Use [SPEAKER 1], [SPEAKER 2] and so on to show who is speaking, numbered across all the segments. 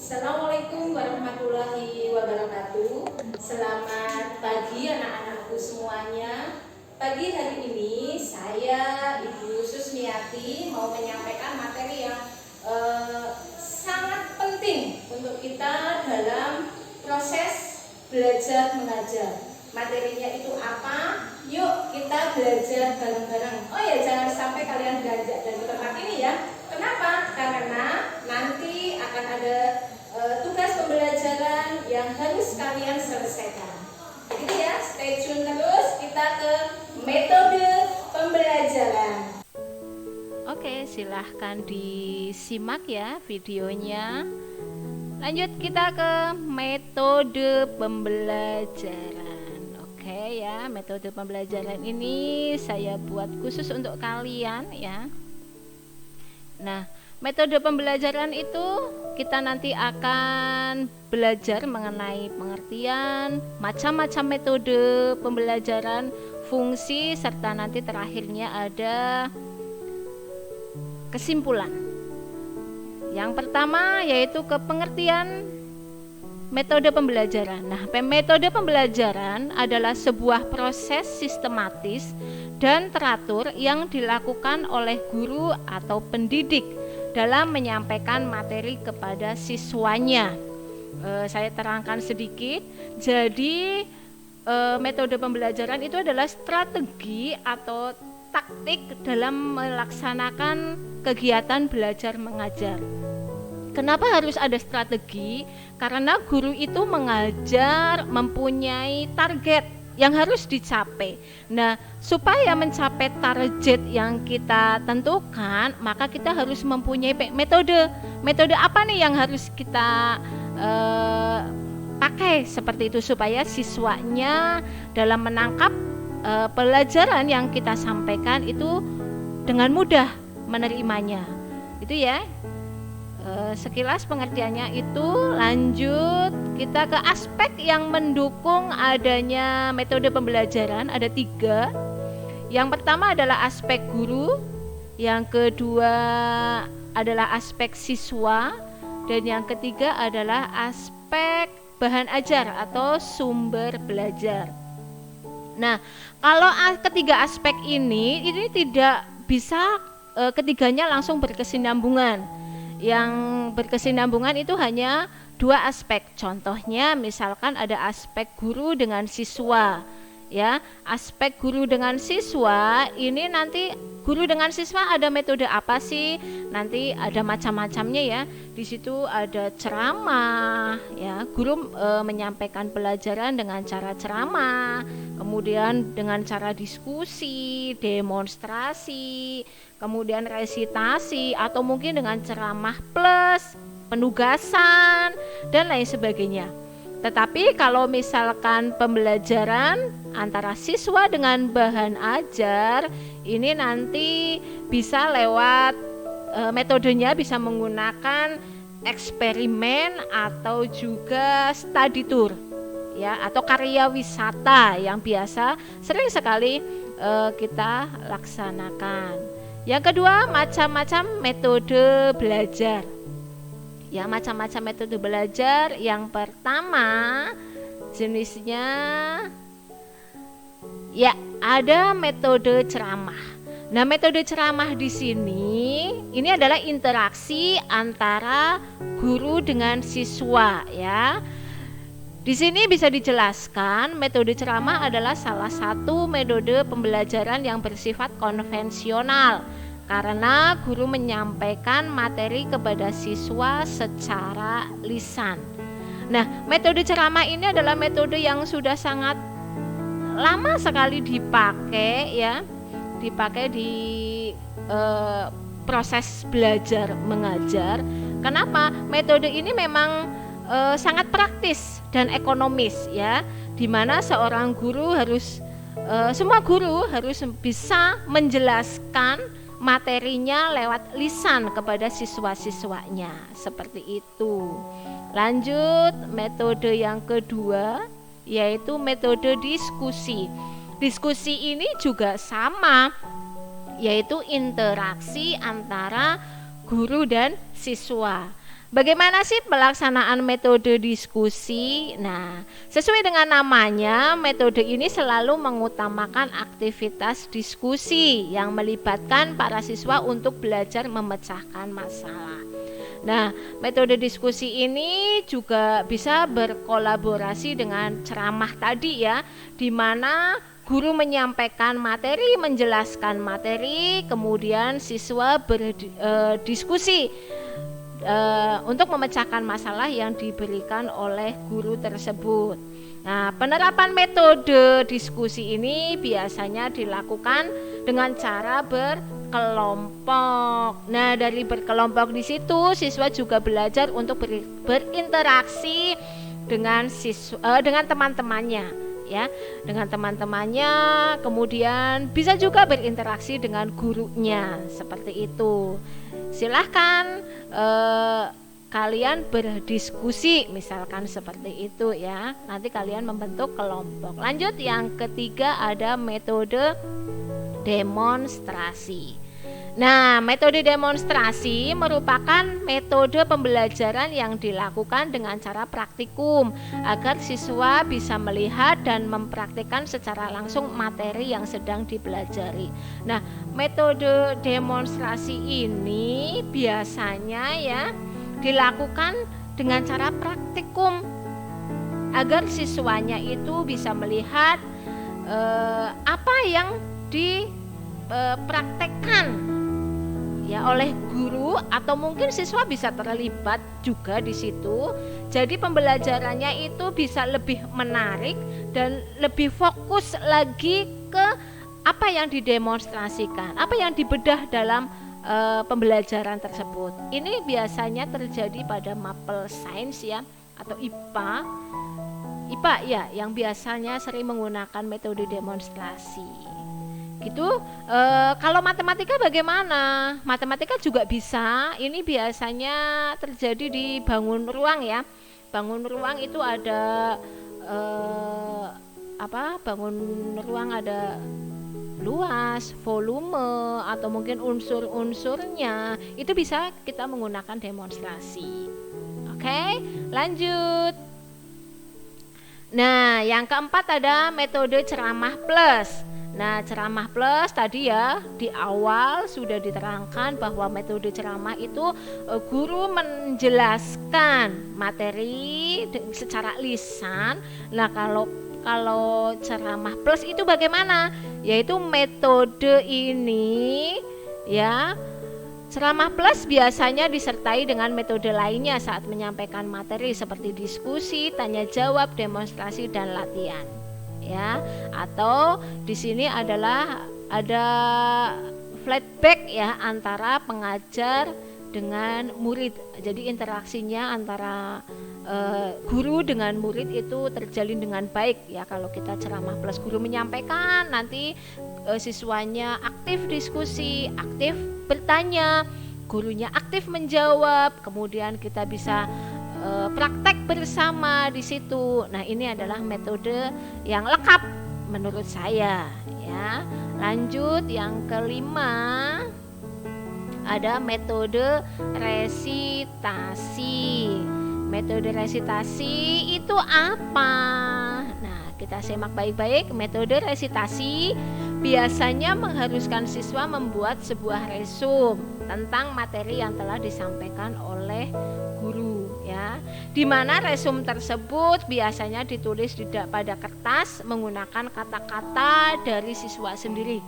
[SPEAKER 1] Assalamualaikum warahmatullahi wabarakatuh. Selamat pagi anak-anakku semuanya. Pagi hari ini saya Ibu Susmiati mau menyampaikan materi yang sangat penting untuk kita dalam proses belajar mengajar. Materinya itu apa? Yuk kita belajar bareng-bareng. Oh ya, jangan sampai kalian beranjak dari tempat ini ya. Kenapa? Karena nanti akan ada tugas pembelajaran yang harus kalian selesaikan. Gitu ya, stay tune terus, kita ke metode pembelajaran.
[SPEAKER 2] Oke, silahkan disimak ya videonya. Lanjut kita ke metode pembelajaran. Oke ya, metode pembelajaran ini saya buat khusus untuk kalian ya. Nah, metode pembelajaran itu kita nanti akan belajar mengenai pengertian, macam-macam metode pembelajaran, fungsi, serta nanti terakhirnya ada kesimpulan. Yang pertama yaitu ke pengertian metode pembelajaran. Nah, metode pembelajaran adalah sebuah proses sistematis dan teratur yang dilakukan oleh guru atau pendidik dalam menyampaikan materi kepada siswanya. Saya terangkan sedikit. Jadi metode pembelajaran itu adalah strategi atau taktik dalam melaksanakan kegiatan belajar mengajar. Kenapa harus ada strategi? Karena guru itu mengajar mempunyai target yang harus dicapai. Nah, supaya mencapai target yang kita tentukan, maka kita harus mempunyai metode. Metode apa nih yang harus kita pakai seperti itu supaya siswanya dalam menangkap pelajaran yang kita sampaikan itu dengan mudah menerimanya. Itu ya. Sekilas pengertiannya itu. Lanjut kita ke aspek yang mendukung adanya metode pembelajaran. Ada 3. Yang pertama adalah aspek guru, yang kedua adalah aspek siswa, dan yang ketiga adalah aspek bahan ajar atau sumber belajar. Nah, kalau ketiga aspek ini tidak bisa ketiganya langsung berkesinambungan. Yang berkesinambungan itu hanya 2 aspek. Contohnya misalkan ada aspek guru dengan siswa. Ya, aspek guru dengan siswa ini nanti guru dengan siswa ada metode apa sih? Nanti ada macam-macamnya ya. Di situ ada ceramah, ya. Guru menyampaikan pelajaran dengan cara ceramah, kemudian dengan cara diskusi, demonstrasi, kemudian resitasi, atau mungkin dengan ceramah plus penugasan dan lain sebagainya. Tetapi kalau misalkan pembelajaran antara siswa dengan bahan ajar, ini nanti bisa lewat metodenya bisa menggunakan eksperimen atau juga study tour ya, atau karya wisata yang biasa sering sekali kita laksanakan. Yang kedua, macam-macam metode belajar. Ya, macam-macam metode belajar. Yang pertama jenisnya ya ada metode ceramah. Nah, metode ceramah di sini ini adalah interaksi antara guru dengan siswa ya. Di sini bisa dijelaskan metode ceramah adalah salah satu metode pembelajaran yang bersifat konvensional karena guru menyampaikan materi kepada siswa secara lisan. Nah, metode ceramah ini adalah metode yang sudah sangat lama sekali dipakai ya. Dipakai di proses belajar mengajar. Kenapa? Metode ini memang sangat praktis dan ekonomis ya, di mana seorang guru harus semua guru harus bisa menjelaskan materinya lewat lisan kepada siswa-siswanya, seperti itu. Lanjut metode yang kedua yaitu metode diskusi. Diskusi ini juga sama, yaitu interaksi antara guru dan siswa. Bagaimana sih pelaksanaan metode diskusi? Nah, sesuai dengan namanya, metode ini selalu mengutamakan aktivitas diskusi yang melibatkan para siswa untuk belajar memecahkan masalah. Nah, metode diskusi ini juga bisa berkolaborasi dengan ceramah tadi ya, di mana guru menyampaikan materi, menjelaskan materi, kemudian siswa berdiskusi untuk memecahkan masalah yang diberikan oleh guru tersebut. Nah, penerapan metode diskusi ini biasanya dilakukan dengan cara berkelompok. Nah, dari berkelompok di situ siswa juga belajar untuk berinteraksi dengan teman-temannya. Ya, dengan teman-temannya, kemudian bisa juga berinteraksi dengan gurunya, seperti itu. Silahkan kalian berdiskusi, misalkan seperti itu ya. Nanti kalian membentuk kelompok. Lanjut, yang ketiga ada metode demonstrasi. Nah, metode demonstrasi merupakan metode pembelajaran yang dilakukan dengan cara praktikum agar siswa bisa melihat dan mempraktikkan secara langsung materi yang sedang dipelajari. Nah, metode demonstrasi ini biasanya ya dilakukan dengan cara praktikum agar siswanya itu bisa melihat apa yang dipraktekkan ya oleh guru, atau mungkin siswa bisa terlibat juga di situ. Jadi pembelajarannya itu bisa lebih menarik dan lebih fokus lagi ke apa yang didemonstrasikan, apa yang dibedah dalam pembelajaran tersebut. Ini biasanya terjadi pada mapel sains ya, atau IPA ya, yang biasanya sering menggunakan metode demonstrasi. Gitu. Kalau matematika bagaimana? Matematika juga bisa. Ini biasanya terjadi di bangun ruang ya. Bangun ruang itu ada bangun ruang ada luas, volume, atau mungkin unsur-unsurnya. Itu bisa kita menggunakan demonstrasi. Oke, lanjut. Nah, yang keempat ada metode ceramah plus. Nah, ceramah plus tadi ya di awal sudah diterangkan bahwa metode ceramah itu guru menjelaskan materi secara lisan. Nah, kalau ceramah plus itu bagaimana? Yaitu metode ini ya, ceramah plus biasanya disertai dengan metode lainnya saat menyampaikan materi seperti diskusi, tanya jawab, demonstrasi, dan latihan. Ya, atau di sini adalah ada feedback ya antara pengajar dengan murid. Jadi interaksinya antara guru dengan murid itu terjalin dengan baik ya. Kalau kita ceramah plus, guru menyampaikan, nanti siswanya aktif diskusi, aktif bertanya, gurunya aktif menjawab, kemudian kita bisa praktek bersama di situ. Nah, ini adalah metode yang lengkap menurut saya ya. Lanjut, yang kelima ada metode resitasi. Metode resitasi itu apa? Nah, kita simak baik-baik. Metode resitasi biasanya mengharuskan siswa membuat sebuah resum tentang materi yang telah disampaikan oleh guru ya, di mana resum tersebut biasanya ditulis pada kertas menggunakan kata-kata dari siswa sendiri.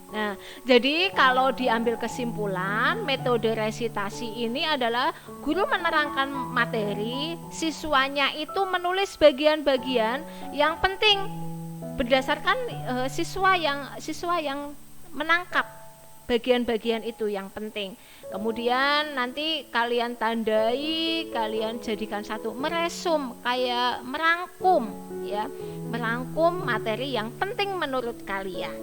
[SPEAKER 2] Nah, jadi kalau diambil kesimpulan, metode resitasi ini adalah guru menerangkan materi, siswanya itu menulis bagian-bagian yang penting berdasarkan siswa yang menangkap bagian-bagian itu yang penting. Kemudian nanti kalian tandai, kalian jadikan satu, meresum, kayak merangkum ya, merangkum materi yang penting menurut kalian.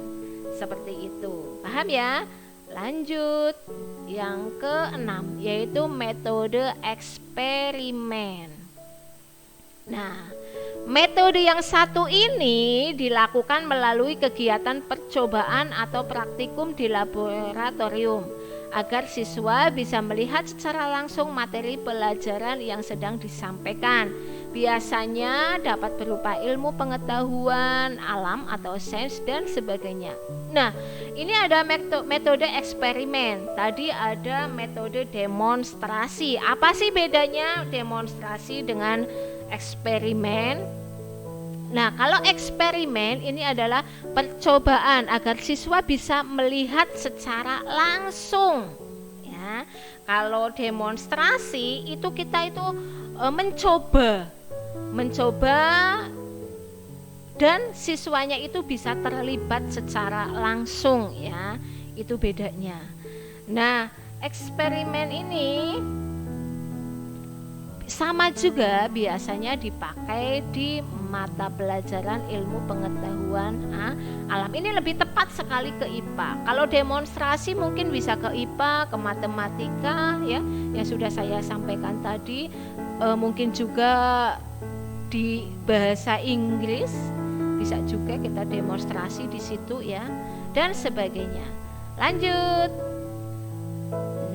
[SPEAKER 2] Seperti itu. Paham ya? Lanjut, yang keenam yaitu metode eksperimen. Nah, metode yang satu ini dilakukan melalui kegiatan percobaan atau praktikum di laboratorium agar siswa bisa melihat secara langsung materi pelajaran yang sedang disampaikan. Biasanya dapat berupa ilmu pengetahuan alam atau sains dan sebagainya. Nah, ini ada metode eksperimen. Tadi ada metode demonstrasi. Apa sih bedanya demonstrasi dengan eksperimen? Nah, kalau eksperimen ini adalah percobaan agar siswa bisa melihat secara langsung. Ya, kalau demonstrasi itu kita itu mencoba dan siswanya itu bisa terlibat secara langsung, ya. Itu bedanya. Nah, eksperimen ini sama juga biasanya dipakai di mata pelajaran ilmu pengetahuan alam. Ini lebih tepat sekali ke IPA. Kalau demonstrasi mungkin bisa ke IPA, ke matematika, ya, yang sudah saya sampaikan tadi. Mungkin juga di bahasa Inggris bisa juga kita demonstrasi di situ, ya, dan sebagainya. Lanjut.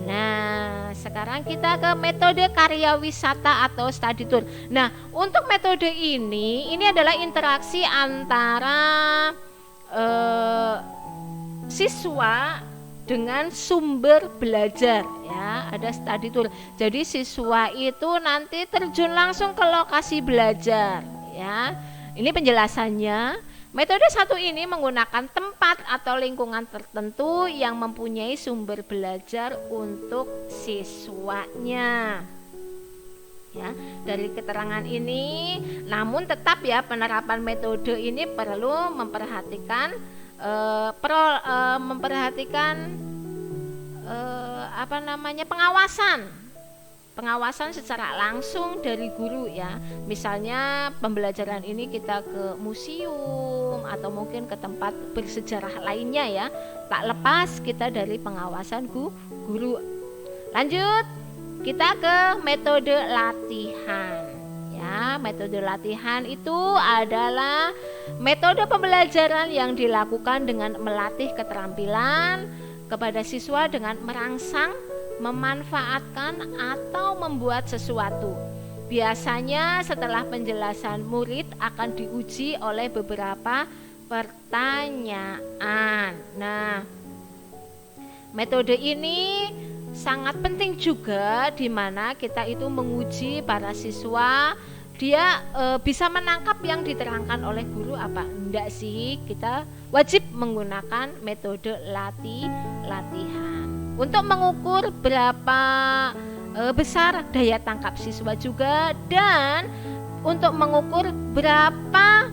[SPEAKER 2] Nah, sekarang kita ke metode karya wisata atau study tour. Nah, untuk metode ini adalah interaksi antara siswa dengan sumber belajar, ya. Ada study tour. Jadi siswa itu nanti terjun langsung ke lokasi belajar, ya. Ini penjelasannya. Metode satu ini menggunakan tempat atau lingkungan tertentu yang mempunyai sumber belajar untuk siswanya. Ya, dari keterangan ini, namun tetap ya penerapan metode ini perlu memperhatikan pengawasan secara langsung dari guru, ya. Misalnya pembelajaran ini kita ke museum atau mungkin ke tempat bersejarah lainnya, ya. Tak lepas kita dari pengawasan guru. Lanjut, kita ke metode latihan. Ya, metode latihan itu adalah metode pembelajaran yang dilakukan dengan melatih keterampilan kepada siswa dengan merangsang, memanfaatkan atau membuat sesuatu. Biasanya setelah penjelasan murid akan diuji oleh beberapa pertanyaan. Nah, metode ini sangat penting juga di mana kita itu menguji para siswa dia bisa menangkap yang diterangkan oleh guru apa enggak sih. Kita wajib menggunakan metode latihan untuk mengukur berapa besar daya tangkap siswa juga, dan untuk mengukur berapa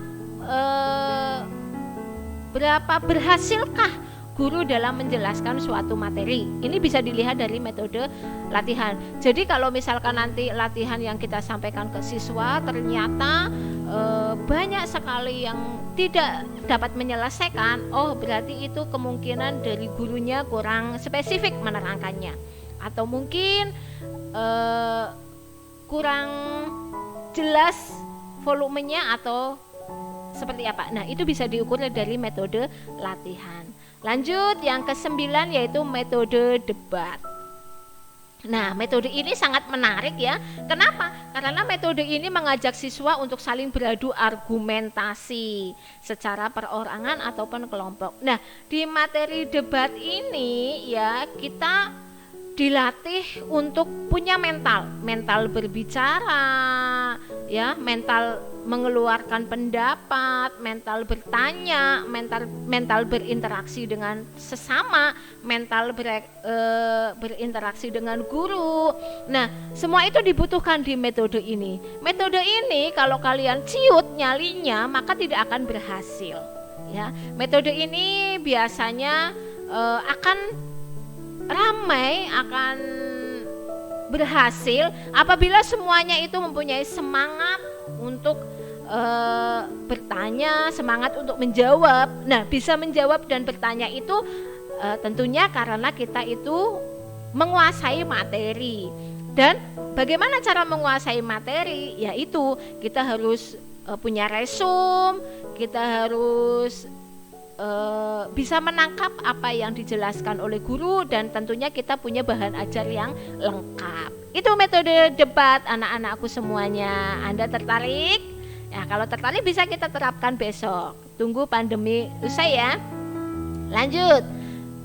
[SPEAKER 2] berhasilkah guru dalam menjelaskan suatu materi. Ini bisa dilihat dari metode latihan. Jadi kalau misalkan nanti latihan yang kita sampaikan ke siswa ternyata banyak sekali yang tidak dapat menyelesaikan, oh berarti itu kemungkinan dari gurunya kurang spesifik menerangkannya, atau mungkin kurang jelas volumenya atau seperti apa. Nah, itu bisa diukur dari metode latihan. Lanjut, yang ke-9 yaitu metode debat. Nah, metode ini sangat menarik, ya. Kenapa? Karena metode ini mengajak siswa untuk saling beradu argumentasi secara perorangan ataupun kelompok. Nah, di materi debat ini, ya, kita dilatih untuk punya mental berbicara, ya, mental mengeluarkan pendapat, mental bertanya, mental berinteraksi dengan sesama, mental berinteraksi dengan guru. Nah, semua itu dibutuhkan di metode ini. Metode ini kalau kalian ciut nyalinya maka tidak akan berhasil, ya. Metode ini biasanya akan ramai, akan berhasil apabila semuanya itu mempunyai semangat untuk bertanya, semangat untuk menjawab. Nah, bisa menjawab dan bertanya itu tentunya karena kita itu menguasai materi. Dan bagaimana cara menguasai materi? Yaitu kita harus punya resume, kita harus bisa menangkap apa yang dijelaskan oleh guru, dan tentunya kita punya bahan ajar yang lengkap. Itu metode debat anak-anakku semuanya. Anda tertarik? Ya, kalau tertarik bisa kita terapkan besok. Tunggu pandemi usai ya. Lanjut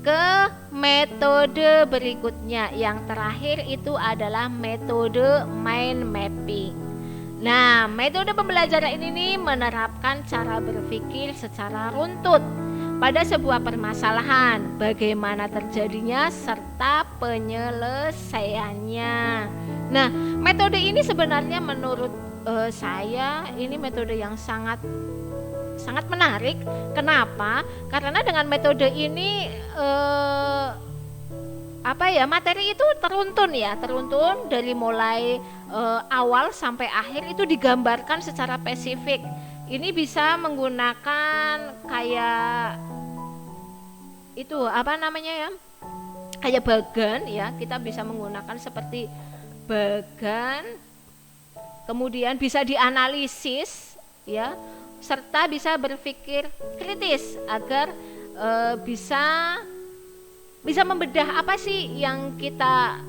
[SPEAKER 2] ke metode berikutnya. Yang terakhir itu adalah metode mind mapping. Nah, metode pembelajaran ini menerapkan cara berpikir secara runtut pada sebuah permasalahan, bagaimana terjadinya serta penyelesaiannya. Nah, metode ini sebenarnya menurut saya ini metode yang sangat menarik. Kenapa? Karena dengan metode ini materi itu teruntun dari mulai awal sampai akhir itu digambarkan secara spesifik. Ini bisa menggunakan kayak itu kayak bagan ya, kita bisa menggunakan seperti bagan, kemudian bisa dianalisis ya, serta bisa berpikir kritis agar bisa membedah apa sih yang kita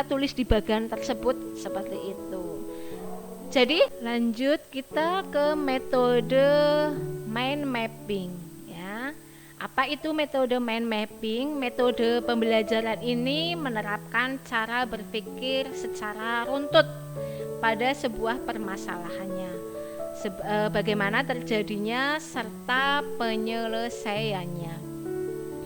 [SPEAKER 2] tulis di bagan tersebut, seperti itu. Jadi lanjut kita ke metode mind mapping ya. Apa itu metode mind mapping? Metode pembelajaran ini menerapkan cara berpikir secara runtut pada sebuah permasalahannya, bagaimana terjadinya serta penyelesaiannya.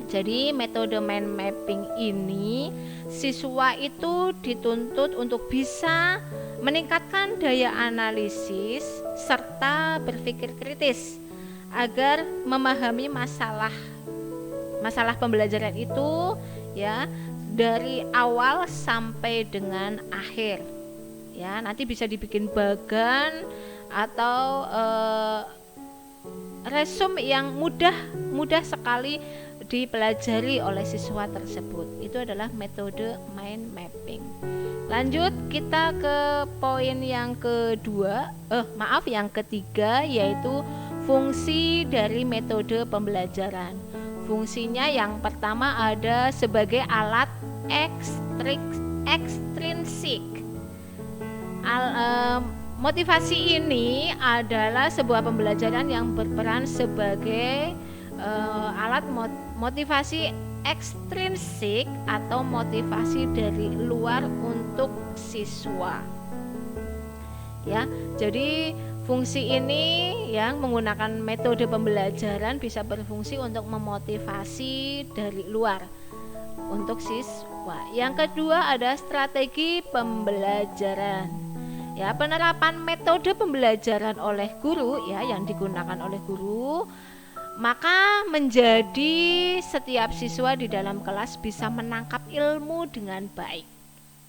[SPEAKER 2] Jadi metode mind mapping ini siswa itu dituntut untuk bisa meningkatkan daya analisis serta berpikir kritis agar memahami masalah pembelajaran itu ya, dari awal sampai dengan akhir. Ya, nanti bisa dibikin bagan atau resume yang mudah sekali dipelajari oleh siswa tersebut. Itu adalah metode mind mapping. Lanjut kita ke poin yang ketiga, yaitu fungsi dari metode pembelajaran. Fungsinya yang pertama ada sebagai alat ekstrinsik. Motivasi ini adalah sebuah pembelajaran yang berperan sebagai alat motivasi ekstrinsik atau motivasi dari luar untuk siswa. Ya, jadi fungsi ini yang menggunakan metode pembelajaran bisa berfungsi untuk memotivasi dari luar untuk siswa. Yang kedua ada strategi pembelajaran. Ya, penerapan metode pembelajaran oleh guru ya, yang digunakan oleh guru, maka menjadi setiap siswa di dalam kelas bisa menangkap ilmu dengan baik.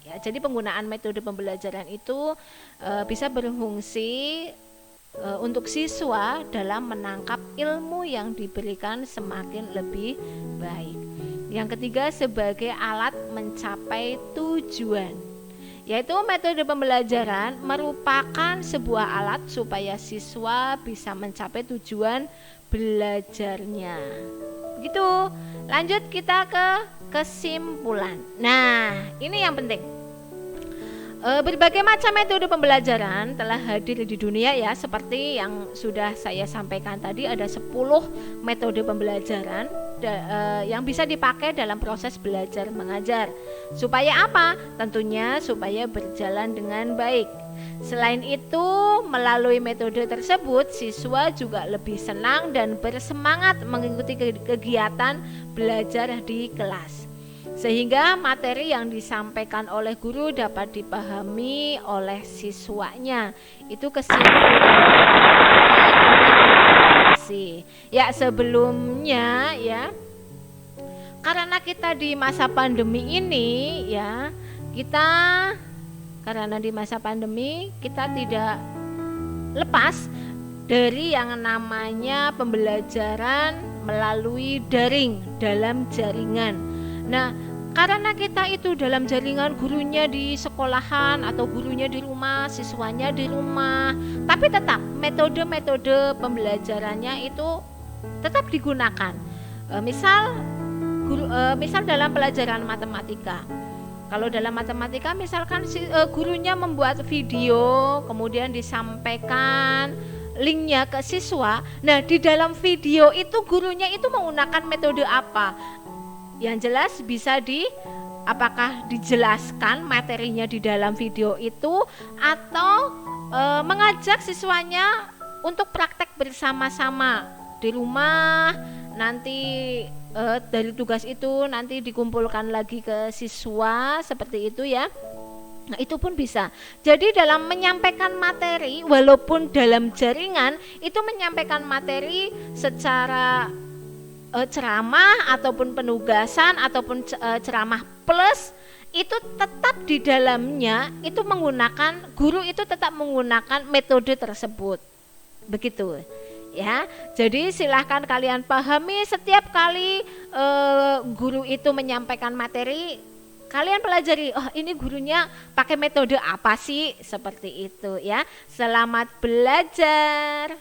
[SPEAKER 2] Ya, jadi penggunaan metode pembelajaran itu bisa berfungsi untuk siswa dalam menangkap ilmu yang diberikan semakin lebih baik. Yang ketiga sebagai alat mencapai tujuan, yaitu metode pembelajaran merupakan sebuah alat supaya siswa bisa mencapai tujuan belajarnya. Begitu. Lanjut kita ke kesimpulan. Nah, ini yang penting. Berbagai macam metode pembelajaran telah hadir di dunia ya, seperti yang sudah saya sampaikan tadi, ada 10 metode pembelajaran yang bisa dipakai dalam proses belajar mengajar. Supaya apa? Tentunya supaya berjalan dengan baik. Selain itu, melalui metode tersebut, siswa juga lebih senang dan bersemangat mengikuti kegiatan belajar di kelas. Sehingga materi yang disampaikan oleh guru dapat dipahami oleh siswanya. Itu kesimpulan. Ya, sebelumnya ya, karena kita di masa pandemi ini ya, karena di masa pandemi kita tidak lepas dari yang namanya pembelajaran melalui daring dalam jaringan. Nah, karena kita itu dalam jaringan, gurunya di sekolahan atau gurunya di rumah, siswanya di rumah, tapi tetap metode-metode pembelajarannya itu tetap digunakan. Misal dalam pelajaran matematika. Kalau dalam matematika misalkan gurunya membuat video, kemudian disampaikan linknya ke siswa. Nah, di dalam video itu gurunya itu menggunakan metode apa? Yang jelas bisa apakah dijelaskan materinya di dalam video itu, atau mengajak siswanya untuk praktek bersama-sama di rumah. Nanti dari tugas itu nanti dikumpulkan lagi ke siswa, seperti itu ya. Nah, itu pun bisa. Jadi dalam menyampaikan materi, walaupun dalam jaringan, itu menyampaikan materi secara ceramah ataupun penugasan ataupun ceramah plus, itu tetap di dalamnya itu guru itu tetap menggunakan metode tersebut. Begitu. Ya, jadi silahkan kalian pahami setiap kali guru itu menyampaikan materi, kalian pelajari, oh ini gurunya pakai metode apa sih, seperti itu ya. Selamat belajar.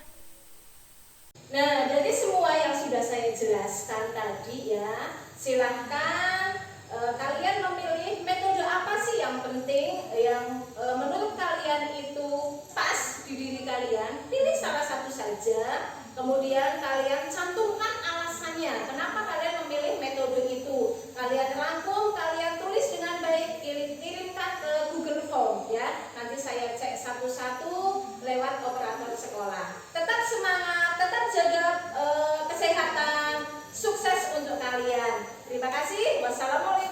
[SPEAKER 1] Nah, dari semua yang sudah saya jelaskan tadi ya, silahkan kalian memilih metode apa sih yang penting, yang menurut kalian itu pas di diri kalian. Pilih salah satu saja, kemudian kalian cantumkan alasannya kenapa kalian memilih metode itu. Kalian rangkum, kalian tulis dengan baik, kirimkan ke Google Form ya. Nanti saya cek satu-satu lewat operator sekolah. Tetap semangat, tetap jaga kesehatan, sukses untuk kalian. Terima kasih. Wassalamualaikum.